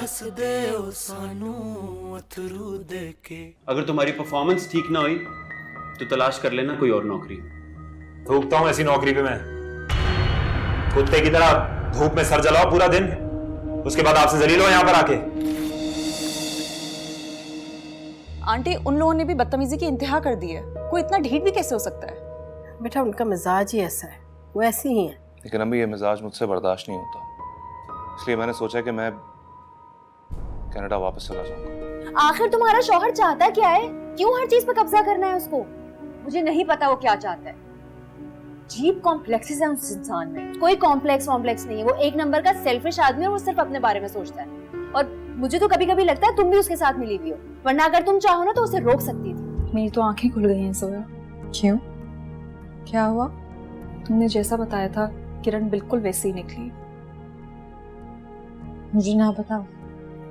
दस दे ओ सानू अथरू दे के। अगर तुम्हारी परफॉर्मेंस ठीक ना हुई तो तलाश कर लेना कोई और नौकरी। थूकता हूं ऐसी नौकरी पे मैं, कुत्ते की तरह धूप में सर जलाओ पूरा दिन, उसके बाद आपसे जलील हो यहां पर आके। आंटी, उन लोगों ने भी बदतमीजी की इंतहा कर दी है। कोई इतना ढीठ भी कैसे हो सकता है? बेटा उनका मिजाज ही ऐसा है, वो ऐसी ही है। लेकिन अम्मी ये मिजाज मुझसे बर्दाश्त नहीं होता, इसलिए मैंने सोचा कि मैं कनाडा वापस चला जाऊंगा। आखिर तुम्हारा शौहर चाहता क्या है? क्यों हर चीज पे कब्जा करना है उसको? मुझे नहीं पता वो क्या चाहता है। अजीब कॉम्प्लेक्सेस है उस इंसान में। कोई कॉम्प्लेक्स नहीं है, वो एक नंबर का सेल्फिश आदमी है और वो सिर्फ अपने बारे में सोचता है। और मुझे तो कभी कभी लगता है तुम भी उसके साथ मिली हुई हो, वरना अगर तुम चाहो ना तो उसे रोक सकती थी। मेरी तो आंखें खुल गई हैं जोया। क्यों? क्या हुआ? तुमने जैसा बताया था किरण बिल्कुल वैसी ही निकली। मुझे ना बताओ।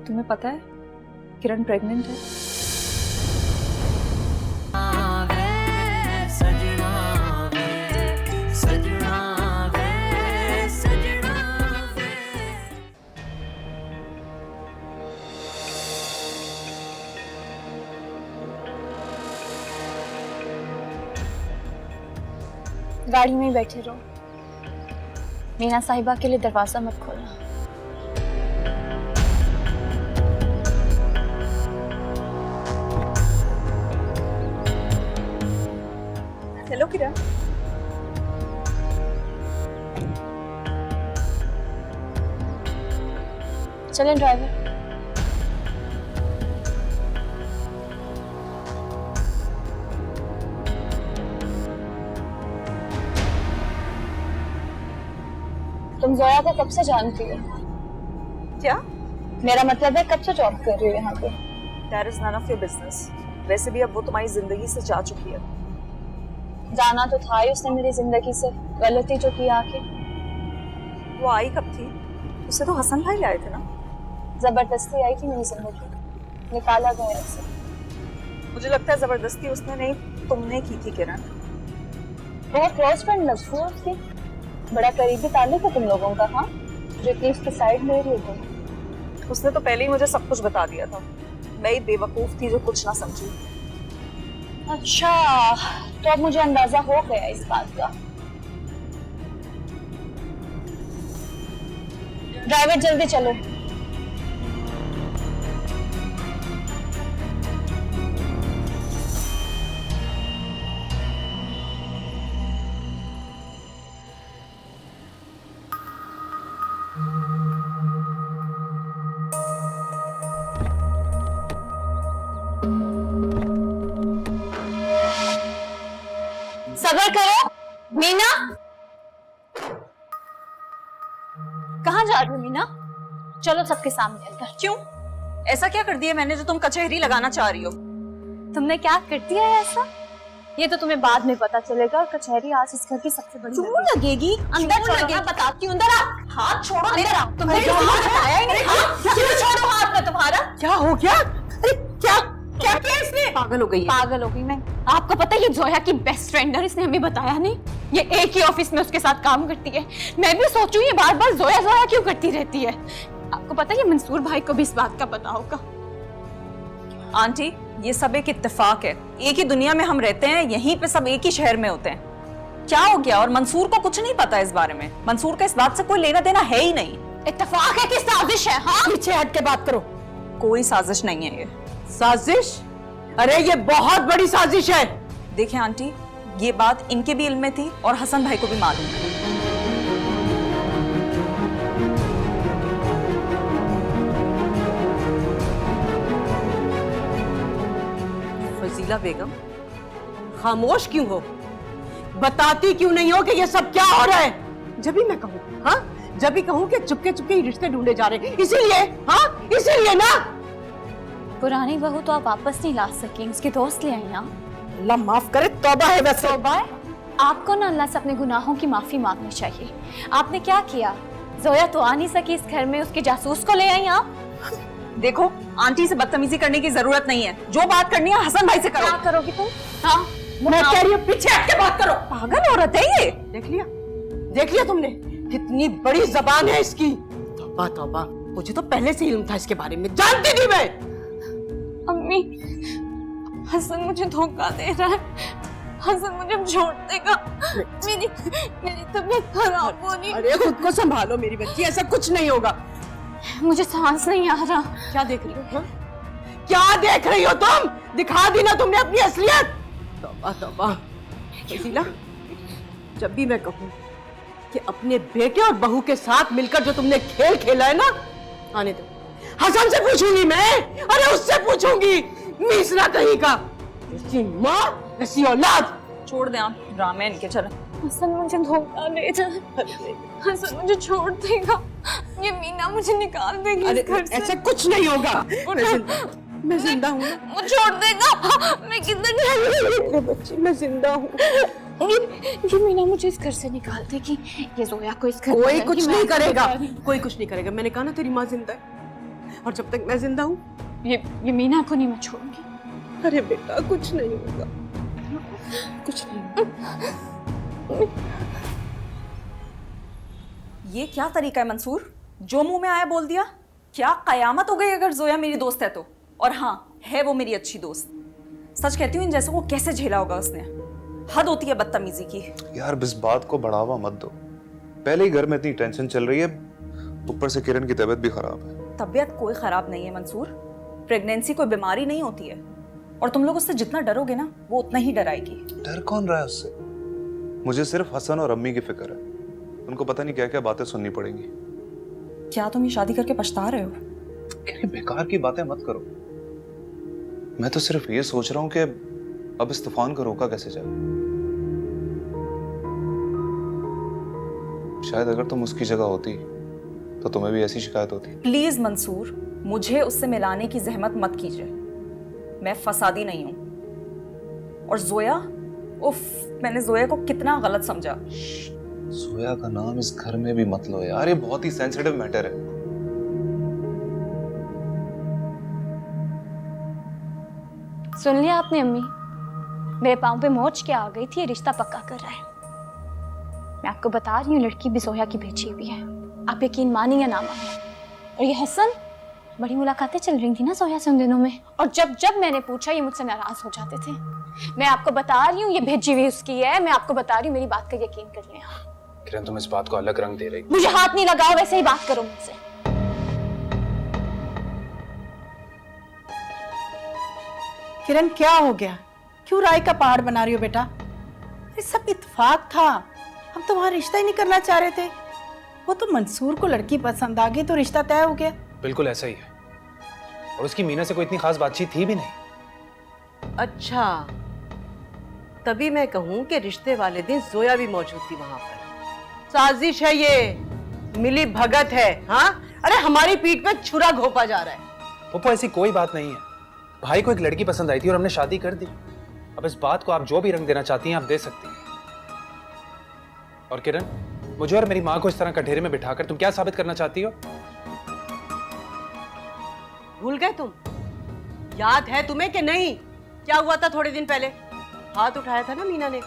तुम्हें पता है किरण प्रेग्नेंट है। गाड़ी में ही बैठे रहो। मीना साहिबा के लिए दरवाजा मत खोलना। हेलो किरण। चलें ड्राइवर। तुम जोया को कब से जानती हो? क्या? मेरा मतलब है कब से जॉब कर रही हो यहाँ पे? That is none of your business। वैसे भी अब वो तुम्हारी जिंदगी से जा चुकी है। जाना तो था ही उसने मेरी जिंदगी से, गलती जो की आके। वो आई कब थी? उसे तो हसन भाई लाए थे ना। जबरदस्ती आई थी मेरी जिंदगी, निकाला गया उसे। मुझे लगता है जबरदस्ती उसने नहीं, तुमने की थी किरण। बहुत क्लोज फ्रेंड लगती है उसकी, बड़ा करीबी ताल्लुक है तुम लोगों का। हाँ, जो इतनी उसकी साइड ले रही हो तुम। उसने तो पहले ही मुझे सब कुछ बता दिया था। मैं ही बेवकूफ थी जो कुछ ना समझी। अच्छा, तो अब मुझे अंदाजा हो गया इस बात का। ड्राइवर जल्दी चलो। सब्र करो मीना। कहाँ जा रही हो मीना? चलो सबके सामने अंदर। क्यों? ऐसा क्या कर दिया मैंने जो तुम कचहरी लगाना चाह रही हो? तुमने क्या कर दिया है ऐसा? ये तो तुम्हें बाद में पता चलेगा। और कचहरी आज इस घर की सबसे बड़ी क्यों लगेगी? अंदर चलो, मैं बताती हूँ। अंदर आओ। हाथ छोड़ो। अंदर आओ। तुमने बताया ही नहीं। क्यों छोड़ो हाथ में तुम्हारा? क्या हो गया? अरे क्या क्या किया इसने? पागल हो गई है। पागल हो गई मैं। आपको पता है ये जोया की बेस्ट फ्रेंड है, इसने हमें बताया नहीं। ये एक ही ऑफिस में उसके साथ काम करती है। मैं भी सोचूं ये बार बार जोया जोया क्यों करती रहती है। आपको पता है ये मंसूर भाई को भी इस बात का पता होगा। आंटी, ये सब एक इत्तेफाक है। एक ही दुनिया में हम रहते हैं, यहीं पे सब एक ही शहर में होते हैं। क्या हो गया? और मंसूर को कुछ नहीं पता इस बारे में। मंसूर का इस बात से कोई लेना देना है ही नहीं। इत्तेफाक है कि साजिश है? हाँ, पीछे हट के बात करो। कोई साजिश नहीं है ये। साजिश? अरे ये बहुत बड़ी साजिश है। देखें आंटी, ये बात इनके भी इल्म में थी और हसन भाई को भी मालूम है। फजीला बेगम, खामोश क्यों हो? बताती क्यों नहीं हो कि ये सब क्या हो रहा है? जब भी मैं कहूँ, हाँ, जब भी कहूँ कि चुपके चुपके रिश्ते ढूंढे जा रहे हैं, इसीलिए, हाँ, इसीलिए ना। पुरानी बहू तो आप वापस नहीं ला सकें, उसके दोस्त ले आई ना। अल्लाह माफ करे, तौबा है वैसे। तौबा है? आपको ना अल्लाह से अपने गुनाहों की माफी मांगनी चाहिए। आपने क्या किया? जोया तो आ नहीं सकी इस घर में, उसके जासूस को ले आई आप। देखो, आंटी से बदतमीजी करने की जरूरत नहीं है। जो बात करनी है हसन भाई से करो। क्या करोगी तुम? हाँ, मैं कह रही हूँ पीछे हट के बात करो। पागल औरत है ये। देख लिया तुमने? कितनी बड़ी जबान है इसकी। तौबा तौबा। मुझे तो पहले से इल्म था इसके बारे में, जानती थी मैं। अम्मी, हसन मुझे धोखा दे रहा है। हसन मुझे अब छोड़ देगा। मेरी तबीयत खराब हो रही है। अरे खुद को संभालो मेरी बच्ची, ऐसा कुछ नहीं होगा। मुझे सांस नहीं आ रहा। क्या देख रही हो? हाँ? क्या देख रही हो तुम? दिखा दी ना तुमने अपनी असलियत। तौबा तौबा। वसीला, जब भी मैं कहूँ कि अपने बेटे और बहू के साथ मिलकर जो तुमने खेल खेला है ना, आने दो। हसन से पूछूंगी मैं, अरे उससे पूछूंगी। मिसरा कहीं का, ऐसी माँ ऐसी औलाद। छोड़ दे आप ड्रामे इनके, चलो। हसन मुझे धोखा दे रहा है। हसन मुझे छोड़ देगा। ये मीना मुझे निकाल देगी अरे इस घर से। ऐसा कुछ नहीं होगा। मैं जिंदा हूँ। मुझे छोड़ देगा। मैं किधर मेरे बच्चे, मैं जिंदा हूँ। ये मीना मुझे इस घर से निकाल देगी। ये जोया को इस घर कोई कुछ नहीं करेगा, कोई कुछ नहीं करेगा। मैंने कहा ना तेरी माँ जिंदा है, और जब तक मैं जिंदा हूँ ये मीना को नहीं मैं छोड़ूंगी। अरे बेटा कुछ नहीं होगा, कुछ नहीं। ये क्या तरीका है मंसूर, जो मुंह में आया बोल दिया? क्या कयामत हो गई अगर जोया मेरी दोस्त है तो? और हाँ, है वो मेरी अच्छी दोस्त। सच कहती हूँ, इन जैसों को कैसे झेला होगा उसने। हद होती है बदतमीजी की। यार इस बात को बढ़ावा मत दो, पहले ही घर में इतनी टेंशन चल रही है, ऊपर से किरण की तबीयत भी खराब है। तबीयत कोई खराब नहीं है मंसूर, प्रेगनेंसी कोई बीमारी नहीं होती है, और तुम लोग उससे जितना डरोगे ना वो उतना ही डराएगी। डर कौन रहा है उससे? मुझे सिर्फ हसन और अम्मी की फिक्र है, उनको पता नहीं क्या क्या बातें सुननी पड़ेंगी। क्या तुम ये शादी करके पछता रहे हो? क्या बेकार की बातें मत करो, मैं तो सिर्फ ये सोच रहा हूँ कि अब इस तूफान को रोका कैसे जाए। शायद अगर तुम उसकी जगह होती तो तुम्हें भी ऐसी शिकायत होती। प्लीज मंसूर, मुझे उससे मिलाने की जहमत मत कीजिए, मैं फसादी नहीं हूं। और जोया, उफ, मैंने जोया को कितना गलत समझा। सोया का नाम इस घर में भी मत लो यार, ये बहुत ही सेंसिटिव मैटर है। सुन लिया आपने अम्मी, मेरे पाँव पे मोच के आ गई थी, ये रिश्ता पक्का कर रहा है। मैं आपको बता रही हूँ, लड़की भी जोया की भेजी हुई है। आप यकीन मानिए या ना मानिए। और ये हसन, बड़ी मुलाकातें चल रही थी ना जोया से उन दिनों में, और जब जब मैंने पूछा ये मुझसे नाराज हो जाते थे। मैं आपको बता रही हूँ ये भेजी हुई उसकी है, मैं आपको बता रही हूँ, मेरी बात का यकीन कर लें। किरण तुम इस बात को अलग रंग दे रही। मुझे हाथ नहीं लगाओ, वैसे ही बात करो मुझसे। किरण क्या हो गया, क्यों राय का पहाड़ बना रही हो बेटा? ये सब इत्तेफाक था, हम तुम्हारा रिश्ता ही नहीं करना चाह रहे थे। वो तो मंसूर को लड़की पसंद आ गई तो रिश्ता तय हो गया। बिल्कुल ऐसा ही है, और उसकी मीना से कोई इतनी खास बातचीत थी भी नहीं। अच्छा, तभी मैं कहूँ कि रिश्ते वाले दिन जोया भी मौजूद थी वहां पर। साजिश है ये, मिली भगत है। हाँ, अरे हमारी पीठ पे छुरा घोंपा जा रहा है। पप्पू ऐसी कोई बात नहीं है, भाई को एक लड़की पसंद आई थी और हमने शादी कर दी। अब इस बात को आप जो भी रंग देना चाहती हैं आप दे सकती हैं। और किरण, मुझे और मेरी माँ को इस तरह कटघरे में बिठाकर तुम क्या साबित करना चाहती हो? भूल गए तुम? याद है तुम्हें कि नहीं? क्या हुआ था थोड़े दिन पहले? हाथ उठाया था ना मीना ने।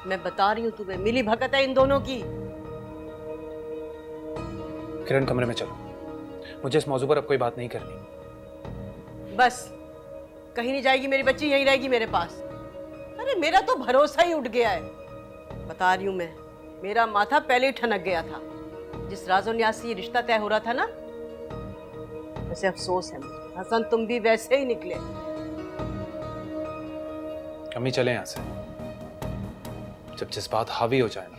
मैं बता रही हूँ तुम्हें, मिली भगत है इन दोनों की। किरण कमरे में चलो, मुझे इस मौजू पर अब कोई बात नहीं करनी। बस, कहीं नहीं जाएगी मेरी बच्ची, यहीं रहेगी मेरे पास। अरे मेरा तो भरोसा ही उठ गया है। बता रही हूँ मैं, मेरा माथा पहले ही ठनक गया था जिस राजो न्याज से ये रिश्ता तय हो रहा था ना। वैसे अफसोस है मुझे, हसन तुम भी वैसे ही निकले। अम्मी चले यहां से, जब जिस बात हावी हो जाए ना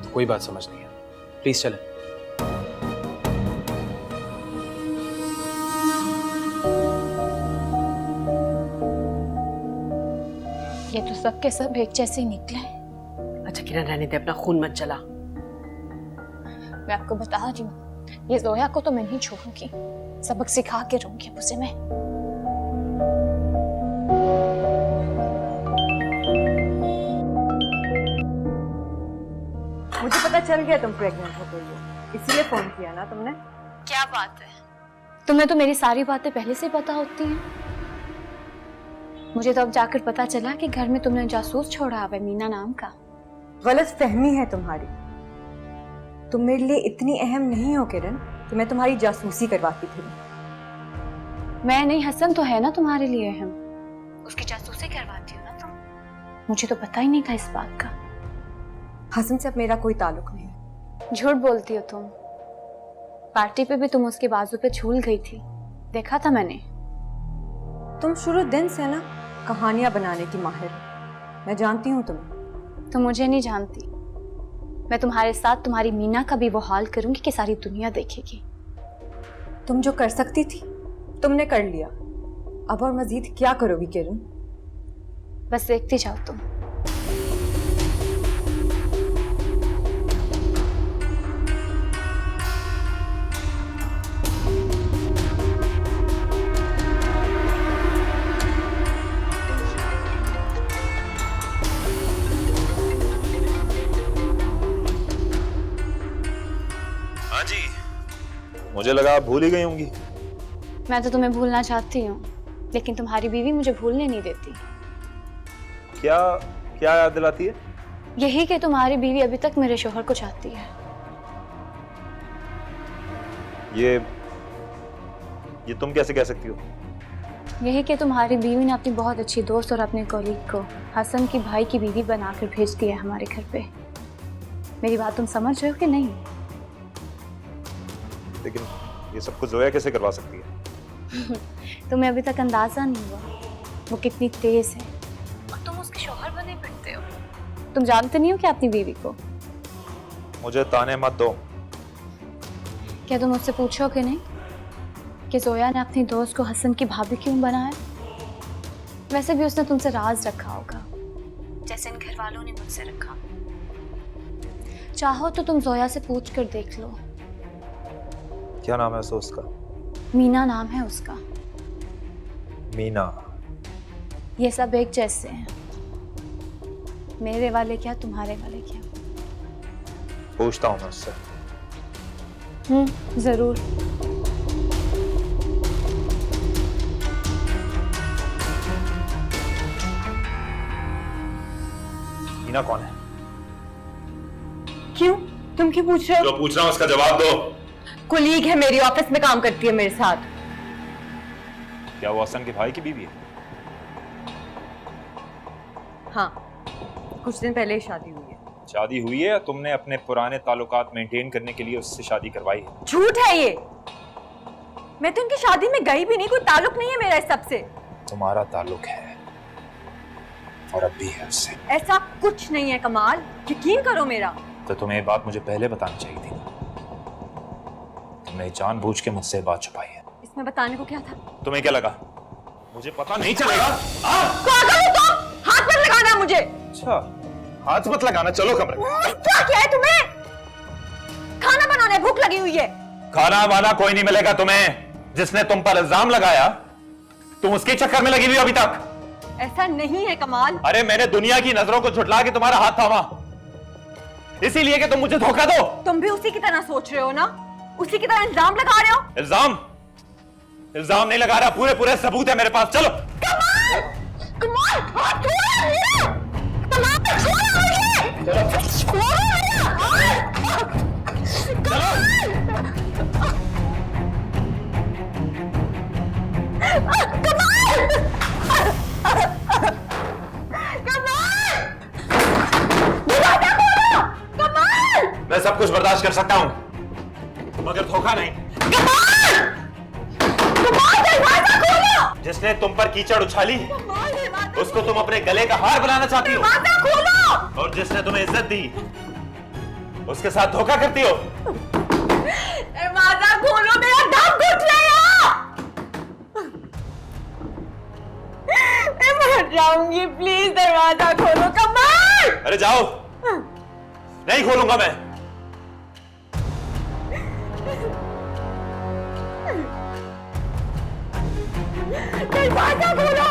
तो कोई बात समझ नहीं है। प्लीज चलें। ये तो सब के सब एक जैसे ही निकले। अच्छा किरण, रहने दे, अपना खून मत जला। मैं आपको बता रही हूँ, ये जोया को तो मैं नहीं छोड़ूंगी, सबक सिखा के रहूंगी अब उसे मैं। मुझे पता चल गया तुम प्रेग्नेंट हो गई हो, इसीलिए फोन किया ना तुमने। क्या बात है, तुम्हें तो मेरी सारी बातें पहले से पता होती हैं। मुझे तो अब जाकर पता चला कि घर में तुमने जासूस छोड़ा है मीना नाम का। गलत फहमी है तुम्हारी, तुम मेरे लिए इतनी अहम नहीं हो किरण। कि मैं तुम्हारी जासूसी करवाती थी। मैं नहीं, हसन तो है ना तुम्हारे लिए, हम उसकी जासूसी करवाती हो ना तुम। मुझे तो पता ही नहीं था इस बात का। हसन से अब मेरा कोई ताल्लुक नहीं है। झूठ बोलती हो तुम। पार्टी पे भी तुम उसके बाजू पे झूल गई थी, देखा था मैंने। तुम शुरू दिन से ना कहानियां बनाने की माहिर हो। मैं जानती हूँ तुम्हें। तुम मुझे नहीं जानती। मैं तुम्हारे साथ तुम्हारी मीना का भी वो हाल करूंगी कि सारी दुनिया देखेगी। तुम जो कर सकती थी तुमने कर लिया। अब और मजीद क्या करोगी किरण? बस देखती जाओ तुम। हाँ जी, मुझे लगा आप भूल ही गई होंगी। मैं तो तुम्हें भूलना चाहती हूँ, लेकिन तुम्हारी बीवी मुझे भूलने नहीं देती। क्या क्या याद दिलाती है? यही कि तुम्हारी बीवी अभी तक मेरे शोहर को चाहती है। ये तुम कैसे कह सकती हो? यही कि तुम्हारी बीवी ने अपनी बहुत अच्छी दोस्त और अपने कॉलीग को हसन की भाई की बीवी बनाकर भेज दिया है हमारे घर पे। मेरी बात तुम समझ रहे हो कि नहीं? लेकिन ये सब कुछ जोया कैसे करवा सकती है? तुम्हें अभी तक अंदाजा नहीं हुआ वो कितनी तेज है, और तुम उसके शौहर बने फिरते हो। तुम जानते नहीं हो क्या अपनी बीवी को? मुझे ताने मत दो। क्या तुम उससे पूछोगे नहीं कि जोया ने अपनी दोस्त को हसन की भाभी क्यों बनाया? वैसे भी उसने तुमसे राज रखा होगा, जैसे इन घर वालों ने मुझसे रखा। चाहो तो तुम जोया से पूछ कर देख लो। क्या नाम है उस दोस्त का? मीना नाम है उसका। मीना? ये सब एक जैसे हैं, मेरे वाले क्या तुम्हारे वाले क्या। पूछता हूँ मैं उससे। जरूर। मीना कौन है? क्यों? तुम क्यों पूछ रहे हो? जो पूछ रहा हूँ उसका जवाब दो। कुलीग है मेरी, ऑफिस में काम करती है मेरे साथ। क्या वो हसन के भाई की बीवी है? हाँ, कुछ दिन पहले ही शादी हुई है। शादी हुई है या तुमने अपने पुराने ताल्लुकात मेंटेन करने के लिए उससे शादी करवाई है? झूठ है ये। मैं तो इनकी शादी में गई भी नहीं, कोई ताल्लुक नहीं है मेरा इस सब से। तुम्हारा ताल्लुक है और अब भी है उससे। ऐसा कुछ नहीं है कमाल, यकीन करो मेरा। तो तुम्हें ये बात मुझे पहले बतानी चाहिए थी। तुमने जानबूझ के मुझसे बात छुपाई है। इसमें बताने को क्या था? तुम्हें क्या लगा मुझे पता नहीं चलेगा? पागल हो तुम? हाथ मत लगाना मुझे। अच्छा, हाथ मत लगाना। चलो कमरे में। क्या है तुम्हें? खाना बनाना है, भूख लगी हुई है। खाना वाना कोई नहीं मिलेगा तुम्हें। जिसने तुम पर इल्जाम लगाया तुम उसके चक्कर में लगी हुई अभी तक। ऐसा नहीं है कमाल। अरे मैंने दुनिया की नजरों को झुठला के तुम्हारा हाथ थामा, इसीलिए कि तुम मुझे धोखा दो। तुम भी उसी की तरह सोच रहे हो ना? उसी की तरह इल्जाम लगा रहे हो। इल्जाम नहीं लगा रहा, पूरे पूरे सबूत है मेरे पास। चलो। कमाल! कमाल! हाथ छोड़ो मेरा! कमाल! छोड़ो मुझे! छोड़ो मेरा! मैं सब कुछ बर्दाश्त कर सकता हूं, मगर धोखा नहीं। दरवाजा खोलो! जिसने तुम पर कीचड़ उछाली उसको तुम अपने गले का हार बनाना चाहती हो, दरवाजा खोलो! और जिसने तुम्हें इज्जत दी उसके साथ धोखा करती हो। दरवाजा खोलो, मेरा दम घुट रहा। मैं मर जाऊंगी, प्लीज दरवाजा खोलो। कमाल! अरे जाओ, नहीं खोलूंगा मैं। दरवाजा खोलो!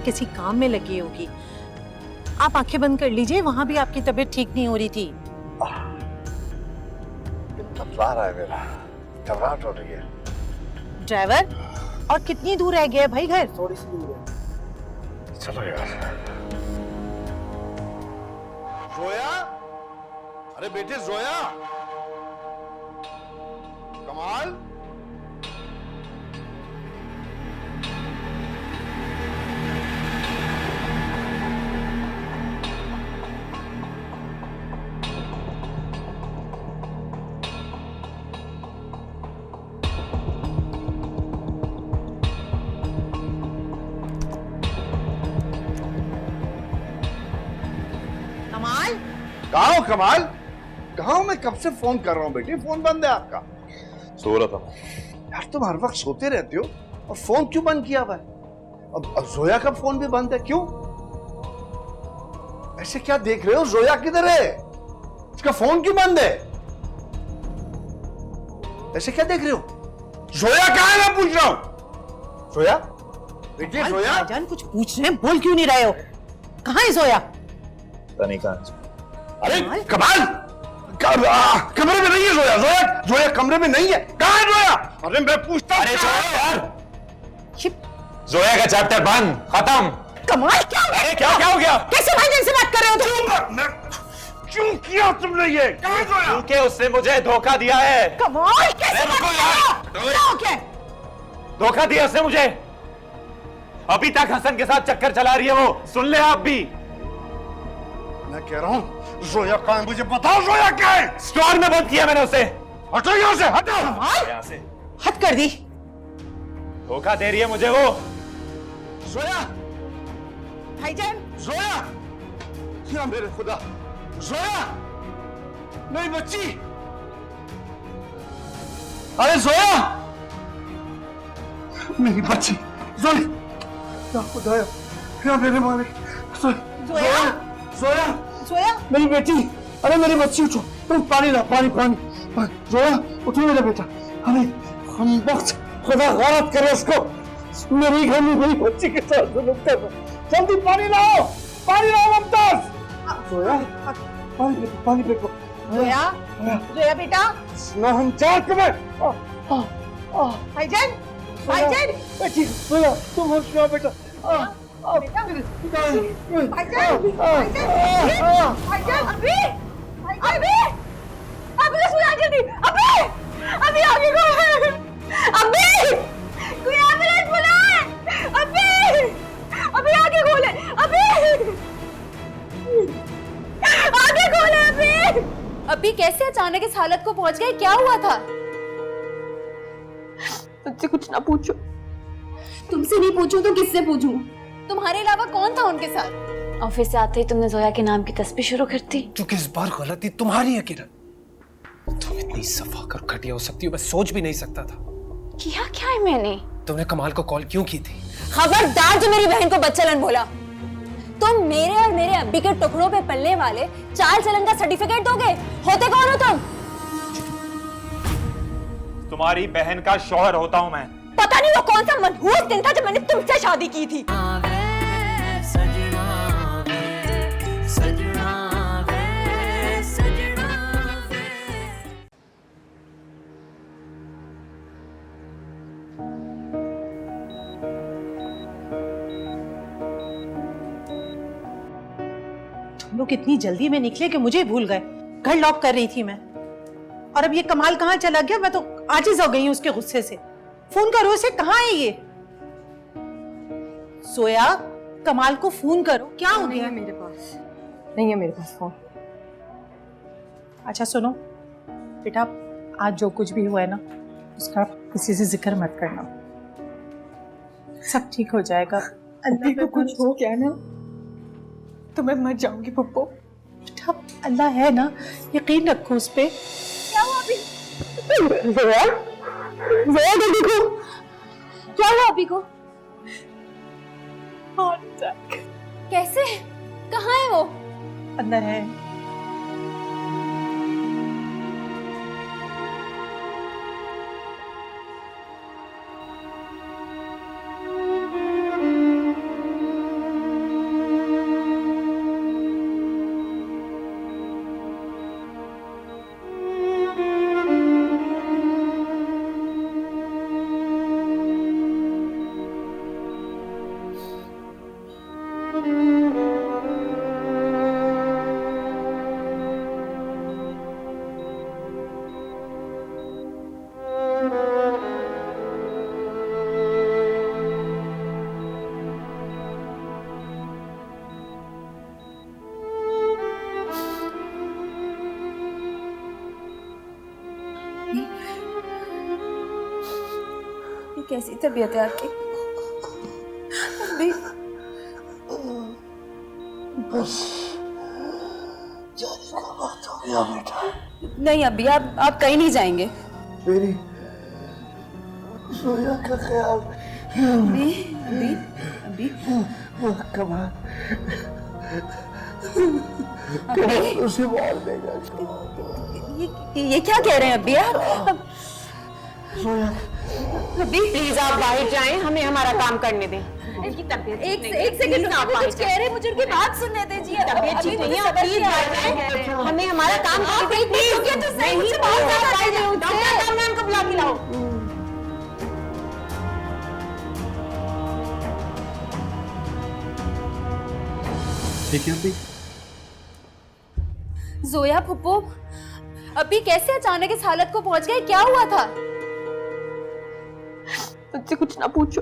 किसी काम में लगी होगी। आप आंखें बंद कर लीजिए, वहां भी आपकी तबीयत ठीक नहीं हो रही थी। बतला रहा है मेरा, घबराहट हो रही है। ड्राइवर, और कितनी दूर रह गया भाई घर? थोड़ी सी दूर है। चलो यार। जोया, अरे बेटे जोया, कमाल, कहाँ हो कमाल? कहाँ हो? मैं कब से फोन कर रहा हूँ बेटे, फोन बंद है आपका। सो रहा था। यार तुम हर वक्त सोते रहते हो और फोन क्यों बंद किया हुआ है? अब जोया का फोन भी बंद है, क्यों? ऐसे क्या देख रहे हो? जोया किधर है? उसका फोन क्यों बंद है? ऐसे क्या देख रहे हो? जोया कहाँ है मैं पूछ रहा हूँ। जोया बेटे, जोया। भाईजान कुछ पूछ रहे हैं, बोल क्यों नहीं रहे हो? कहाँ है जोया? नहीं कहा। अरे कमाल, कमरे में नहीं है जोया। जोया, जोया कमरे में नहीं है। कहाँ है जोया? अरे मैं पूछता हूँ। यार, जोया का चैप्टर बंद, खत्म। कमाल, क्या हो गया? क्या हो गया? कैसे भाईजान से बात कर रहे हो तुम? क्यों किया तुमने ये? कहाँ है जोया? क्योंकि उसने मुझे धोखा दिया है। कमाल, कैसे बात कर रहे हो? क्या हो गया? धोखा दिया उसने मुझे। अभी तक हसन के साथ चक्कर चला रही है वो, सुन ले आप भी। मैं कह रहा हूँ जोया कहाँ है? मुझे बताओ जोया क्या है? स्टोर में बंद किया मैंने उसे। हटो यहाँ से, हटो। यहाँ से हद कर दी। धोखा दे रही है मुझे वो। जोया, भाईजान, जोया, या मेरे खुदा, जोया, मेरी बच्ची। अरे जोया, मेरी बच्ची, जोया, या खुदाया, या मेरे मालिक, जोया, जोया, जोया, मेरी बेटी, अरे मेरी बच्ची उठो, तुम पानी ला, पानी, पानी, जोया, उठो मेरा बेटा, अरे हम वक्त खुदा गलत करे उसको, मेरी घर में मेरी बच्ची के साथ जुल्म कर रहा है, जल्दी पानी लाओ मुमताज। जोया, पानी फेंको, जोया, जोया बेटा, ना हम चार कमर। भाईजान, भाईजान, बेटी, जोया, तुम होश में आओ बेटा। भाईजान, अभी सुना जल्दी, अभी आगे को है, कोई एम्बुलेंस बुलाए, अभी आगे खोले, आगे खोले, अभी कैसे अचानक इस हालत को पहुंच गए? क्या हुआ था? मुझसे कुछ ना पूछो। तुमसे नहीं पूछूं तो किससे पूछूं? तुम्हारे अलावा कौन था उनके साथ? ऑफिस से आते ही तुमने जोया के नाम की तस्वीर शुरू कर दी। क्योंकि इस बार गलती तुम्हारी है किरण। तुम इतनी सफाकर घटिया हो सकती हो, मैं सोच भी नहीं सकता था। किया क्या है मैंने? तुमने कमाल को कॉल क्यों की थी? खबरदार जो मेरी बहन को बच्चलन बोला। तुम मेरे और मेरे अब्बी के टुकड़ों पे पलने वाले चाल चलन का सर्टिफिकेट दोगे? होते कौन हो तुम? तुम्हारी बहन का शौहर होता हूं मैं। पता नहीं वो कौन सा मनहूस दिन था जब मैंने तुमसे शादी की थी। तुम लोग इतनी जल्दी में निकले कि मुझे भूल गए। घर लॉक कर रही थी मैं, और अब ये कमाल कहाँ चला गया? मैं तो आजिज हो गई हूँ उसके गुस्से से। फोन करो उसे, कहाँ है ये? सोया, कमाल को फोन करो, क्या हो गया? मेरे पास नहीं है, मेरे पास फोन। अच्छा सुनो बेटा, आज जो कुछ भी हुआ है ना, उसका किसी से जिक्र मत करना, सब ठीक हो जाएगा। अल्लाह पे कुछ हो गया ना तो मैं मर जाऊंगी पप्पो। बेटा अल्लाह है ना, यकीन रखो उस पे। क्या हुआ अभी? देखो क्या हुआ अभी को? Heart attack. कैसे? कहाँ है वो? अंदर है। कैसी तबीयत है आपकी? अभी बस जाने का वक्त हो गया बेटा। नहीं अभी आप कहीं नहीं जाएंगे। मेरी जोया का ख्याल अभी अभी अभी कमाल उसे मार देगा। ये क्या कह रहे हैं अभी आप? जोया अभी प्लीज आप बाहर जाएं, हमें हमारा काम करने दें। एक सेकंड आप कुछ कह रहे हैं, मुझे उनकी बात सुनने दीजिए। तबीयत ठीक नहीं है, प्लीज बाहर जाएं, हमें हमारा काम करने दें। तो सही मुझे बात करना चाहिए डॉक्टर कामरान को बुला के लाओ। ठीक है अभी? जोया फुप्पो अभी कैसे अचानक इस हालत को पहुंच गए? क्या हुआ था? मुझसे कुछ ना पूछो।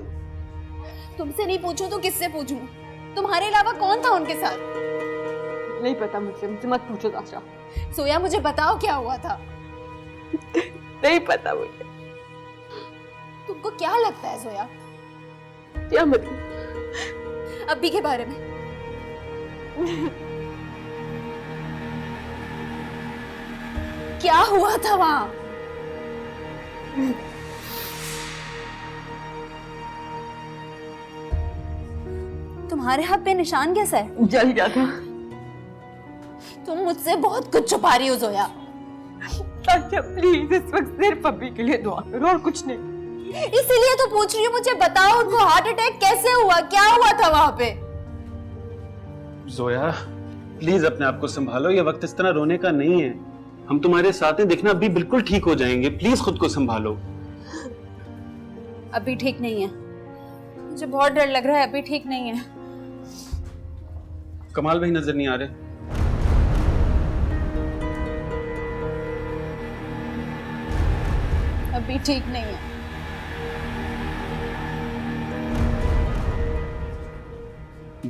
तुमसे नहीं पूछूं तो किससे पूछूं? तुम्हारे अलावा कौन था उनके साथ? नहीं पता मुझसे मत पूछो दाशा। सोया मुझे बताओ क्या हुआ था? नहीं पता मुझे। तुमको क्या लगता है सोया? क्या मतलब? अब्बी के बारे में? क्या हुआ था वहां? तुम्हारे हाथ पे निशान कैसा है? जल गया था। तुम मुझसे बहुत कुछ छुपा रही हो जोया। अच्छा प्लीज इस वक्त सिर्फ अभी के लिए दुआ करो और कुछ नहीं। इसीलिए तो पूछ रही हूँ, मुझे बताओ उनको हार्ट अटैक कैसे हुआ? क्या हुआ था वहां पे? जोया प्लीज अपने आप को संभालो, ये वक्त इस तरह रोने का नहीं है। हम तुम्हारे साथ हैं, देखना अभी बिल्कुल ठीक हो जाएंगे। प्लीज खुद को संभालो। अभी ठीक नहीं है, मुझे बहुत डर लग रहा है। अभी ठीक नहीं है। कमाल भाई नजर नहीं आ रहे? अभी ठीक नहीं है।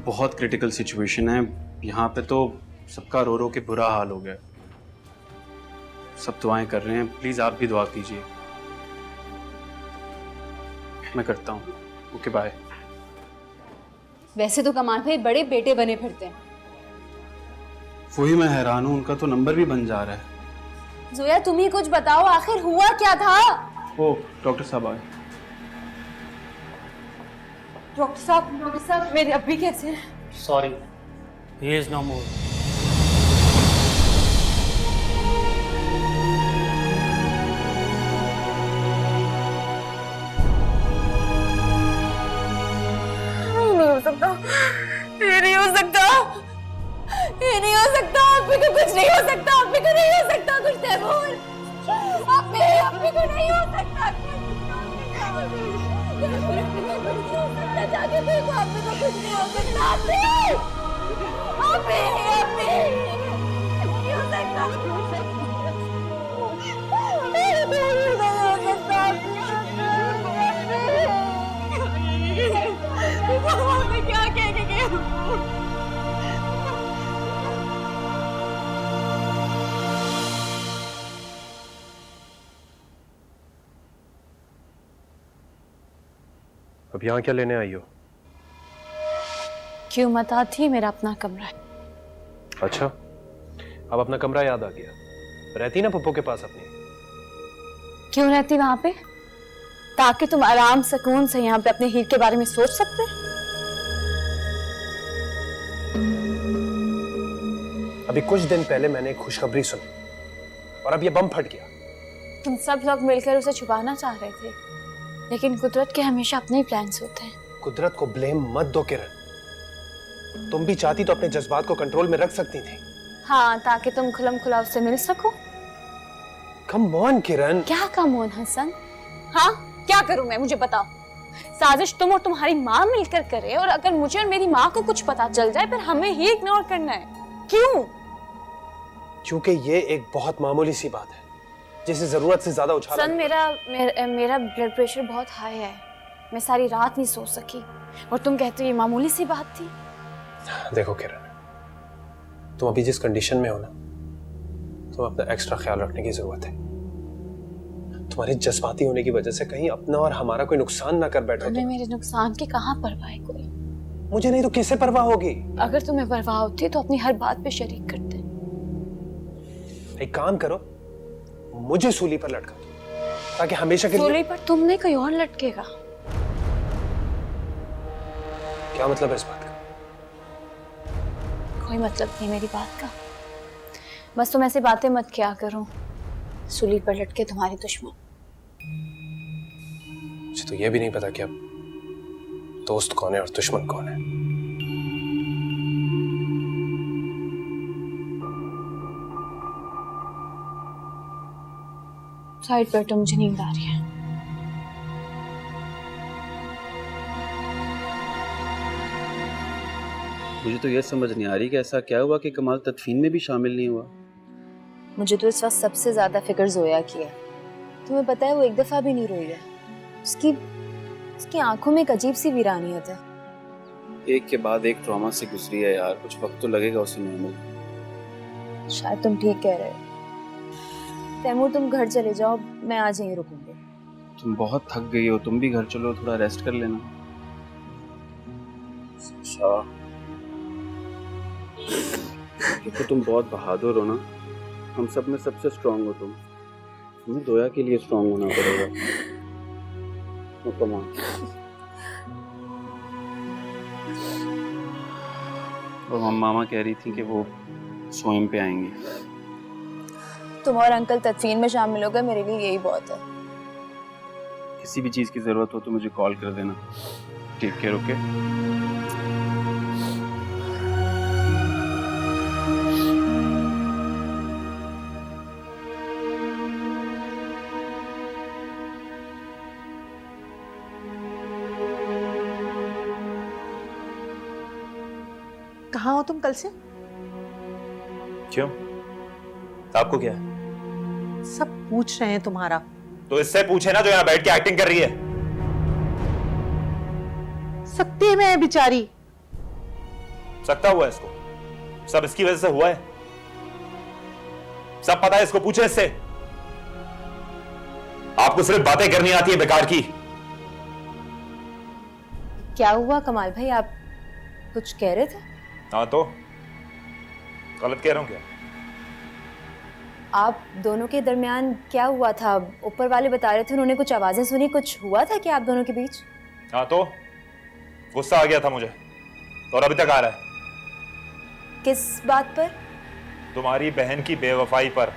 बहुत क्रिटिकल सिचुएशन है यहाँ पे, तो सबका रो रो के बुरा हाल हो गया। सब दुआएं कर रहे हैं, प्लीज आप भी दुआ कीजिए। मैं करता हूँ। Okay bye. वैसे तो कमाल भाई बड़े बेटे बने फिरते हैं। वही मैं हैरान हूँ, उनका तो नंबर भी बन जा रहा है। जोया तुम ही कुछ बताओ, आखिर हुआ क्या था? ओ डॉक्टर साहब आए। डॉक्टर साहब मेरे अब्बी कैसे हैं? Sorry, he is no more. नहीं हो सकता, ये नहीं हो सकता, ये नहीं हो सकता। अब्बी को कुछ नहीं हो सकता, अब्बी को नहीं हो सकता कुछ। तैमूर अब्बी को नहीं हो सकता जाके देखो, अब्बी को कुछ नहीं हो सकता। अब्बी नहीं हो सकता, क्या कह के गए? अब यहाँ क्या लेने आई हो? क्यों मत आती, मेरा अपना कमरा है। अच्छा, अब अपना कमरा याद आ गया। रहती ना पप्पू के पास अपनी? क्यों रहती वहां पे? ताकि तुम आराम सुकून से यहाँ पे अपने हीर के बारे में सोच सकते। अभी कुछ दिन पहले मैंने एक खुशखबरी सुनी और अब ये बम फट गया। तुम सब लोग मिलकर उसे छुपाना चाह रहे थे, लेकिन कुदरत के हमेशा अपने ही प्लान्स होते हैं। कुदरत को ब्लेम मत दो किरण, तुम भी चाहती तो अपने जज्बात को कंट्रोल में रख सकती थी। हाँ, ताकि तुम खुलम खुला उससे मिल सको। कम ऑन किरण। क्या कम ऑन हसन? हाँ क्या करूं मैं, मुझे बताओ। साजिश तुम और तुम्हारी माँ मिलकर करे, और अगर मुझे और मेरी माँ को कुछ पता चल जाए फिर हमें ही इग्नोर करना है। क्यों? क्योंकि ये एक बहुत मामूली सी बात है जिसे जरूरत से ज्यादा उछाला। सन, मेरा ब्लड प्रेशर बहुत हाई है, मैं सारी रात नहीं सो सकी, और तुम कहते हो ये मामूली सी बात थी। देखो किरण, तुम अभी जिस कंडीशन में हो ना, तुम अपना एक्स्ट्रा ख्याल रखने की जरूरत है। तुम्हारे जज्बाती होने की वजह से कहीं अपना और हमारा कोई नुकसान ना कर बैठो। तुम्हें मेरे नुकसान की कहाँ परवाह है कोई? मुझे नहीं तो किसे परवाह होगी? अगर तुम्हें परवाह होती तो अपनी हर बात पे शरीक करते। एक काम करो, मुझे सूली पर लटका दो ताकि हमेशा के लिए। सूली पर तुमने कोई और लटकेगा। क्या मतलब है इस बात का? कोई मतलब नहीं मेरी बात का, बस तुम ऐसे बातें मत किया करो। सूली पर लटके तुम्हारे दुश्मन। मुझे तो ये भी नहीं पता कि अब दोस्त कौन है और दुश्मन कौन है। साइड पर तो मुझे नींद आ रही है। मुझे तो यह समझ नहीं आ रही कि ऐसा क्या हुआ कि कमाल तदफीन में भी शामिल नहीं हुआ। मुझे तो इस वक्त सबसे ज्यादा फिक्र जोया की है। तुम्हें पता है वो एक दफा भी नहीं रोई है। उसकी आंखों में एक अजीब सी वीरानियत है। एक के बाद एक ट्रॉमा से गुजरी है यार, कुछ वक्त तो लगेगा उसे नॉर्मल। शायद तुम ठीक कह रहे हो। तैमूर तुम घर चले जाओ, मैं आज यहीं रुकूंगी। तुम बहुत थक गई हो, तुम भी घर चलो, थोड़ा रेस्ट कर लेना। अच्छा, देखो तुम बहुत बहादुर हो ना, हम सब में सबसे स्ट्रांग हो तुम। तुम्हें दोया के लिए स्ट्रांग होना पड़ेगा। Come on. और मामा कह रही थी कि वो स्वयं पे आएंगे। तुम और अंकल तदफीन में शामिल हो गए, मेरे लिए यही बहुत है। किसी भी चीज की जरूरत हो तो मुझे कॉल कर देना। Take care, okay? कहाँ हो तुम कल से? क्यों? आपको क्या है? सब पूछ रहे हैं तुम्हारा। तो इससे पूछे ना जो यहाँ बैठ के एक्टिंग कर रही है। सकती में है बेचारी। सकता हुआ है इसको, सब इसकी वजह से हुआ है, सब पता है इसको, पूछे इससे। आपको सिर्फ बातें करनी आती है बेकार की। क्या हुआ कमाल भाई, आप कुछ कह रहे थे? हाँ तो गलत कह रहा हूं क्या? आप दोनों के दरमियान क्या हुआ था? ऊपर वाले बता रहे थे उन्होंने कुछ आवाजें सुनी, कुछ हुआ था क्या आप दोनों के बीच? हाँ तो गुस्सा आ गया था मुझे, और अभी तक आ रहा है। किस बात पर? तुम्हारी बहन की बेवफाई पर।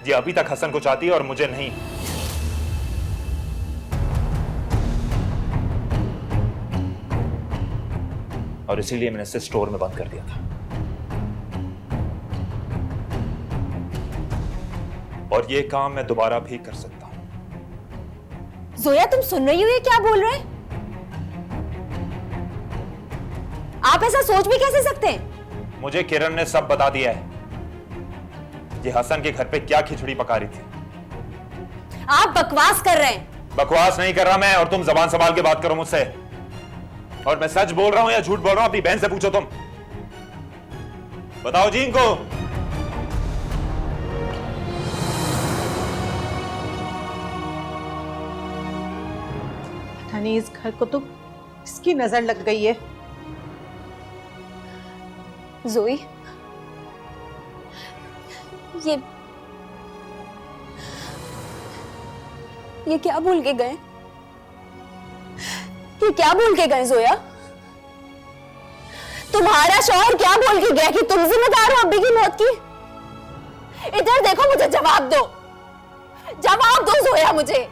ये अभी तक हसन को चाहती है और मुझे नहीं। और इसीलिए मैंने इसे स्टोर में बंद कर दिया था। और ये काम मैं दोबारा भी कर सकता हूं। जोया तुम सुन रही हो ये क्या बोल रहे हैं? आप ऐसा सोच भी कैसे सकते हैं? मुझे किरण ने सब बता दिया है। ये हसन के घर पे क्या खिचड़ी पका रही थी। आप बकवास कर रहे हैं। बकवास नहीं कर रहा मैं, और तुम जबान संभाल के बात करो मुझसे। और मैं सच बोल रहा हूं या झूठ बोल रहा हूं अपनी बहन से पूछो तुम। बताओ जी इनको। पता नहीं इस घर को तो किसकी नजर लग गई है। जोई, ये क्या भूल के गए? ये क्या भूल के गए जोया? तुम्हारा शौहर क्या बोल के गया कि तुम जिम्मेदार हो अब्बी की मौत की? इधर देखो, मुझे जवाब दो, जवाब दो जोया मुझे।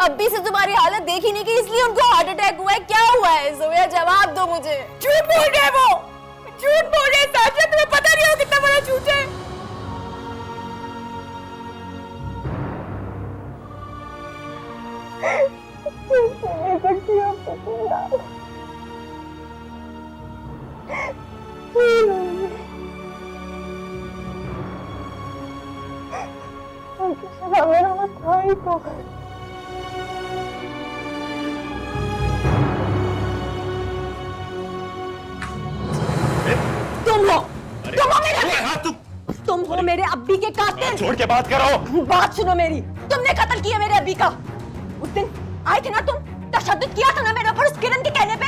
अब्बी से तुम्हारी हालत देखी नहीं कि इसलिए उनको हार्ट अटैक हुआ है? क्या हुआ है जोया, जवाब दो मुझे। झूठ बोल रहे वो, झूठ बोल रहे साजिद, तुम्हें पता नहीं हो कितना बड़ा झूठ है। नहीं सकती अब मेरा मत भाई को तुम हो मेरे अब्बी के कातिल। छोड़ के बात करो। बात सुनो मेरी, तुमने कत्ल किया मेरे अब्बी का। उस दिन आए थे ना तुम, तशद्दुद किया था ना मेरे ऊपर उस किरण के कहने पे।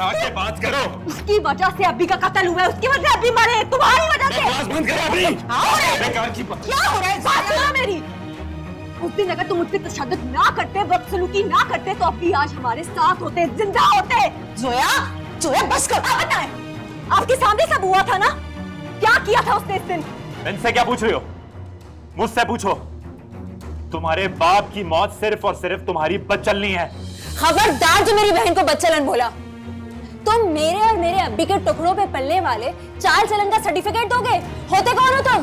आके बात करो। उसकी वजह से अब्बी का कत्ल हुआ है, उसकी वजह से अब्बी मरे हैं, तुम्हारी वजह से। बकवास बंद करो अभी। क्या हो रहा है? बात सुनो मेरी। उस दिन अगर तुम मुझसे तशद्दुद ना करते, बदसलूकी ना करते, तो अब्बी आज हमारे साथ होते, जिंदा होते। जोया, जोया बस कर। बताएं, आपके सामने सब हुआ था ना? क्या किया था उसने इस दिन? इनसे क्या पूछ रही हो? मुझसे पूछो। तुम्हारे बाप की मौत सिर्फ और सिर्फ तुम्हारी बदचलनी है। खबरदार जो मेरी बहन को बदचलन बोला। तुम मेरे और मेरे अब्बी के टुकड़ों पे पलने वाले चाल चलन का सर्टिफिकेट दोगे? होते कौन हो तुम?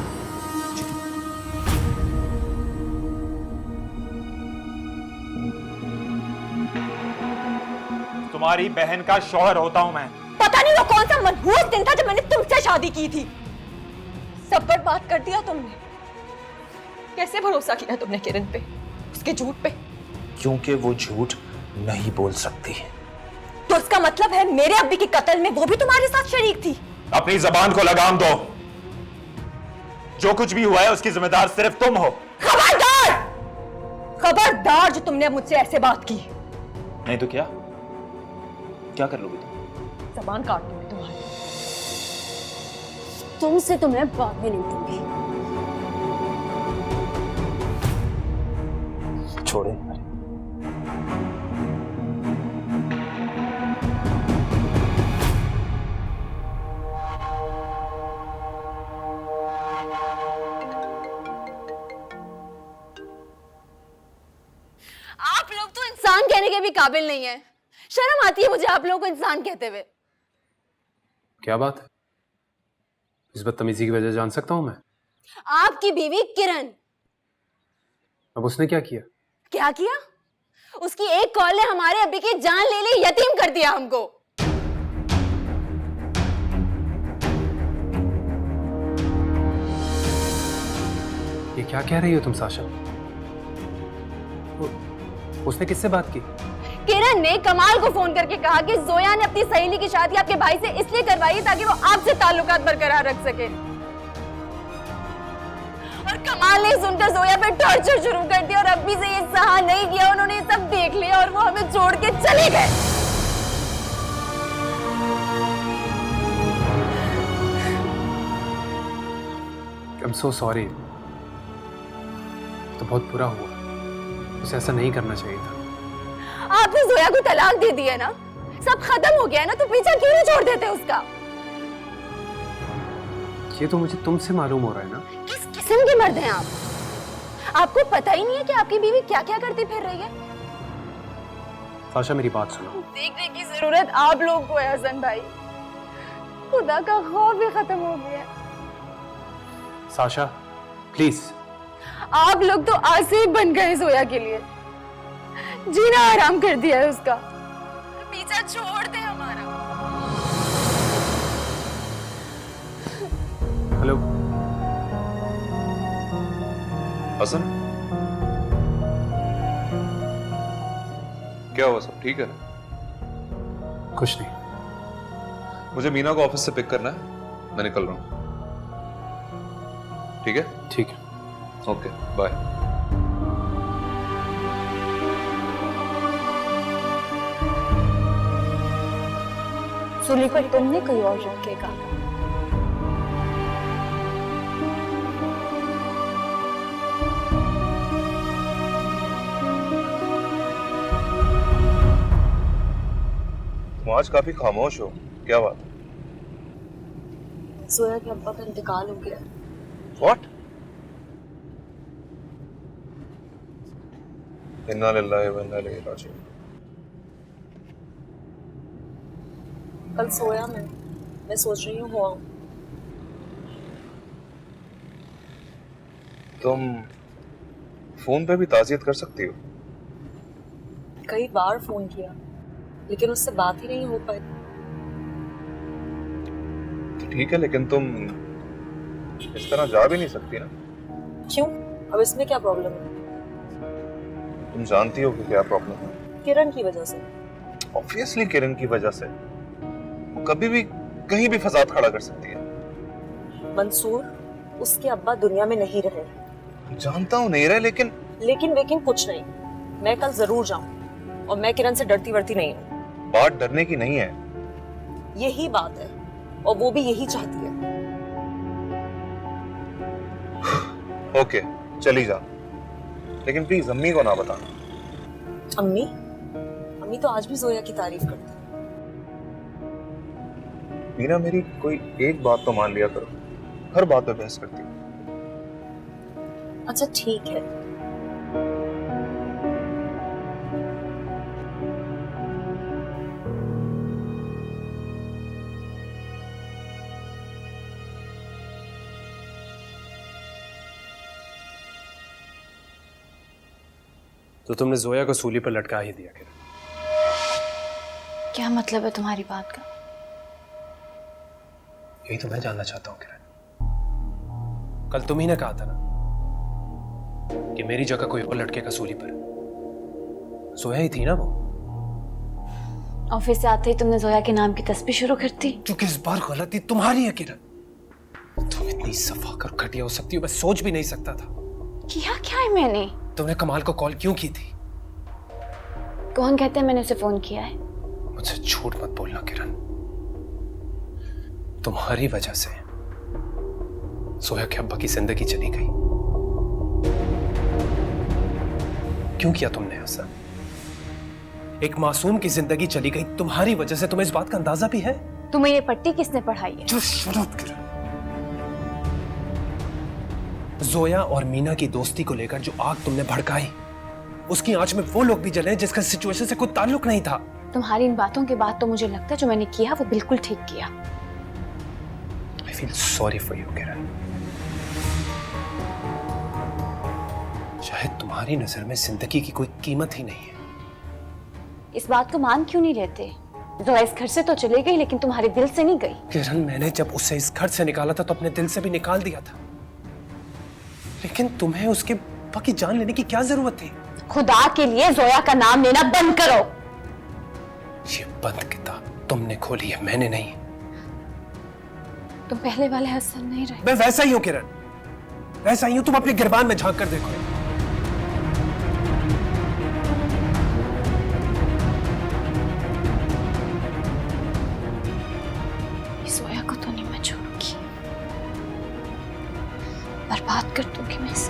तुम्हारी बहन का शौहर होता हूं मैं। पता नहीं वो कौन सा मनहूस दिन था जब मैंने तुमसे शादी की थी। सब पर बात कर दिया तुमने। कैसे भरोसा किया तुमने किरण पे, उसके झूठ पे? क्योंकि वो झूठ नहीं बोल सकती। तो इसका मतलब है मेरे अब्बी के कत्ल में वो भी तुम्हारे साथ शरीक थी? अपनी जबान को लगाम दो। जो कुछ भी हुआ है उसकी जिम्मेदार सिर्फ तुम हो। खबरदार! खबरदार जो तुमने मुझसे ऐसे बात की। नहीं तो क्या कर लोगे तुम? जबान काट दूंगी तुम्हारी। तुमसे तो मैं बात भी नहीं दूंगी। छोड़े। आप लोग तो इंसान कहने के भी काबिल नहीं है। शर्म आती है मुझे आप लोगों को इंसान कहते हुए। क्या बात है? इस बदतमीजी की वजह जान सकता हूं मैं? आपकी बीवी किरण। अब उसने क्या किया? क्या किया? उसकी एक कॉल ने हमारे अब्बी की जान ले ली, यतीम कर दिया हमको। ये क्या कह रही हो तुम साशा? उसने किससे बात की? किरण ने कमाल को फोन करके कहा कि जोया ने अपनी सहेली की शादी आपके भाई से इसलिए करवाई ताकि वो आपसे ताल्लुकात बरकरार रख सके। और कमाल ने सुनकर जोया पे टॉर्चर शुरू कर दिया और अब्बी से ये सहा नहीं किया। उन्होंने ये सब देख लिया और वो हमें छोड़ के चले गए। I'm so sorry। तो बहुत बुरा हुआ, उसे ऐसा नहीं करना चाहिए था। आपने जोया को तलाक दे दिया ना, सब खत्म हो गया ना, तो पीछा क्यों नहीं छोड़ देते उसका? ये तो मुझे तुमसे मालूम हो रहा है ना। किस किस्म के मर्द हैं आप? आपको पता ही नहीं है कि आपकी बीवी क्या क्या करती फिर रही है? साशा मेरी बात सुनो। देखने की जरूरत आप लोग को है हसन भाई। खुदा का खौफ भी खत्म हो गया। Sasha please. आप लोग तो आज से ही बन गए जोया के लिए। जीना आराम कर दिया है उसका। पीछा छोड़ दे हमारा। हेलो हसन, क्या हुआ? सब ठीक है? कुछ नहीं। मुझे मीना को ऑफिस से पिक करना है, मैं निकल रहा हूँ। ठीक है? ठीक है। Okay bye. सुली पर तुमने कोई और रखेगा। तुम आज काफी खामोश हो, क्या बात? जोया के अब्बा का इंतकाल हो गया। What? इन्ना लिल्लाहि व इन्ना इलैहि राजिऊन। कल सोया मैं सोच रही हूँ हुआ। तुम फोन पे भी ताज़ियत कर सकती हो। कई बार फोन किया लेकिन उससे बात ही नहीं हो पाई। तो ठीक है, लेकिन तुम इस तरह जा भी नहीं सकती ना। क्यों? अब इसमें क्या प्रॉब्लम है? तुम जानती हो कि क्या प्रॉब्लम है। किरण की वजह से। ऑब्वियसली किरण की वजह से। वो कभी भी कहीं भी फसाद खड़ा कर सकती है। मंसूर, उसके अब्बा दुनिया में नहीं रहे। जानता हूँ नहीं रहे, लेकिन लेकिन कुछ नहीं। मैं कल जरूर जाऊं और मैं किरण से डरती वरती नहीं हूँ। बात डरने की नहीं है। यही बात है और वो भी यही चाहती है। ओके, चली जा, लेकिन प्लीज अम्मी को ना बताना। अम्मी? अम्मी तो आज भी जोया की तारीफ करती है। मीना, मेरी कोई एक बात तो मान लिया करो, हर बात पे बहस करती है। अच्छा ठीक है। तो तुमने जोया को सूली पर लटका ही दिया किरण। क्या मतलब है तुम्हारी बात का? यही तो मैं जानना चाहता हूं किरण। कल तुम ही ने कहा था ना कि मेरी जगह कोई और लटकेगा सूली पर। जोया ही थी ना वो। ऑफिस से आते ही तुमने जोया के नाम की तस्वीर शुरू कर दी। क्योंकि इस बार गलती तुम्हारी है किरण। तुम इतनी सफाक और घटिया हो सकती हो, मैं सोच भी नहीं सकता था। किया क्या है मैंने? तुमने कमाल को कॉल क्यों की थी? कौन कहते हैं मैंने उसे फोन किया है? मुझसे झूठ मत बोलना किरण। तुम्हारी वजह से जोया के अब्बा की जिंदगी चली गई। क्यों किया तुमने ऐसा? एक मासूम की जिंदगी चली गई तुम्हारी वजह से। तुम्हें इस बात का अंदाजा भी है? तुम्हें ये पट्टी किसने पढ़ाई है? जोया और मीना की दोस्ती को लेकर जो आग तुमने भड़काई, उसकी आंच में वो लोग भी जले जिसका सिचुएशन से कोई ताल्लुक नहीं था। तुम्हारी इन बातों के बाद तो मुझे लगता है जो मैंने किया वो बिल्कुल ठीक किया। I feel sorry for you, किरण। शायद तुम्हारी नजर में जिंदगी की कोई कीमत ही नहीं है। इस बात को मान क्यों नहीं लेते? जोया इस घर से तो चली गई लेकिन तुम्हारे दिल से नहीं गई। किरण, मैंने जब उसे इस घर से निकाला था तो अपने दिल से भी निकाल दिया था, लेकिन तुम्हें उसके अब्बा की जान लेने की क्या जरूरत थी? खुदा के लिए जोया का नाम लेना बंद करो। ये बंद किताब तुमने खोली है, मैंने नहीं। तुम पहले वाले हसन नहीं रहे। मैं वैसा ही हूं किरण, वैसा ही हूं। तुम अपने गिरबान में झांक कर देखो। जोया को तो नहीं मैं छोड़ूंगी, बर्बाद कर दूंगी मैं इसे।